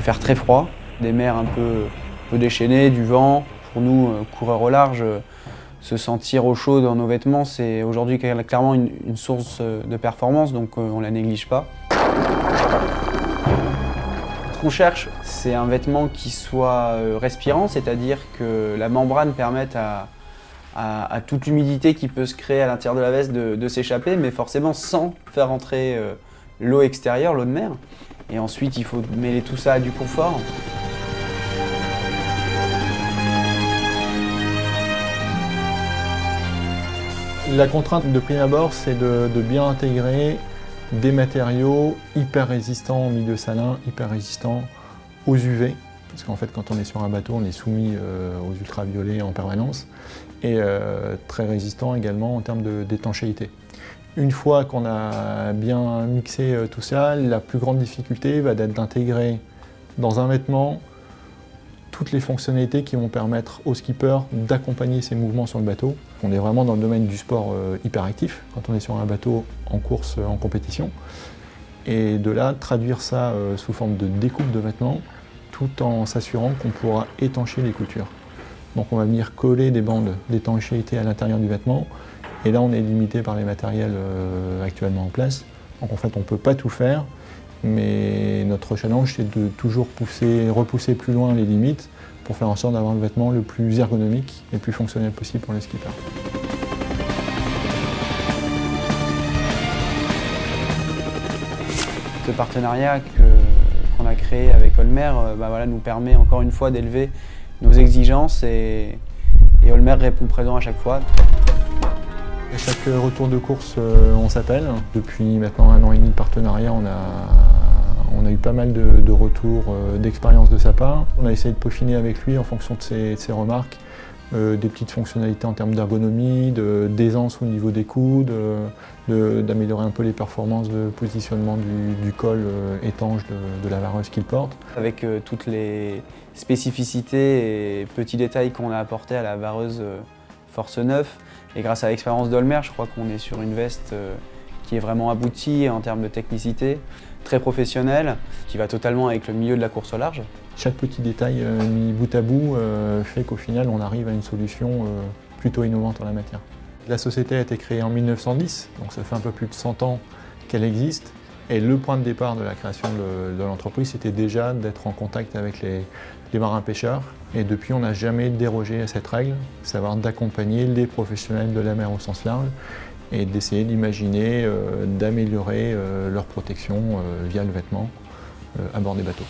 faire très froid, des mers un peu déchaînées, du vent. Pour nous, coureurs au large, se sentir au chaud dans nos vêtements, c'est aujourd'hui clairement une source de performance, donc on ne la néglige pas. Ce qu'on cherche, c'est un vêtement qui soit respirant, c'est-à-dire que la membrane permette à toute l'humidité qui peut se créer à l'intérieur de la veste de s'échapper, mais forcément sans faire entrer l'eau extérieure, l'eau de mer. Et ensuite, il faut mêler tout ça à du confort. La contrainte de prime abord, c'est de bien intégrer des matériaux hyper résistants au milieu salin, hyper résistants aux UV. Parce qu'en fait, quand on est sur un bateau, on est soumis aux ultraviolets en permanence. Et très résistant également en termes d'étanchéité. Une fois qu'on a bien mixé tout ça, la plus grande difficulté va être d'intégrer dans un vêtement toutes les fonctionnalités qui vont permettre au skipper d'accompagner ses mouvements sur le bateau. On est vraiment dans le domaine du sport hyperactif, quand on est sur un bateau en course, en compétition. Et de là, traduire ça sous forme de découpe de vêtements, tout en s'assurant qu'on pourra étancher les coutures. Donc on va venir coller des bandes d'étanchéité à l'intérieur du vêtement. Et là, on est limité par les matériels actuellement en place. Donc en fait, on ne peut pas tout faire. Mais notre challenge, c'est de toujours repousser plus loin les limites pour faire en sorte d'avoir le vêtement le plus ergonomique et le plus fonctionnel possible pour les skippers. Ce partenariat qu'on a créé avec Olmer nous permet encore une fois d'élever nos exigences et Olmer répond présent à chaque fois. À chaque retour de course, on s'appelle. Depuis maintenant 1 an et demi de partenariat, on a eu pas mal de retours d'expérience de sa part. On a essayé de peaufiner avec lui en fonction de ses remarques, des petites fonctionnalités en termes d'ergonomie, d'aisance au niveau des coudes, d'améliorer un peu les performances de positionnement du col étanche de la vareuse qu'il porte. Avec toutes les spécificités et petits détails qu'on a apportés à la vareuse Force 9, et grâce à l'expérience d'Olmer, je crois qu'on est sur une veste qui est vraiment aboutie en termes de technicité, très professionnelle, qui va totalement avec le milieu de la course au large. Chaque petit détail mis bout à bout fait qu'au final on arrive à une solution plutôt innovante en la matière. La société a été créée en 1910, donc ça fait un peu plus de 100 ans qu'elle existe. Et le point de départ de la création de l'entreprise, c'était déjà d'être en contact avec les marins-pêcheurs. Et depuis, on n'a jamais dérogé à cette règle, savoir d'accompagner les professionnels de la mer au sens large et d'essayer d'imaginer, d'améliorer leur protection via le vêtement à bord des bateaux.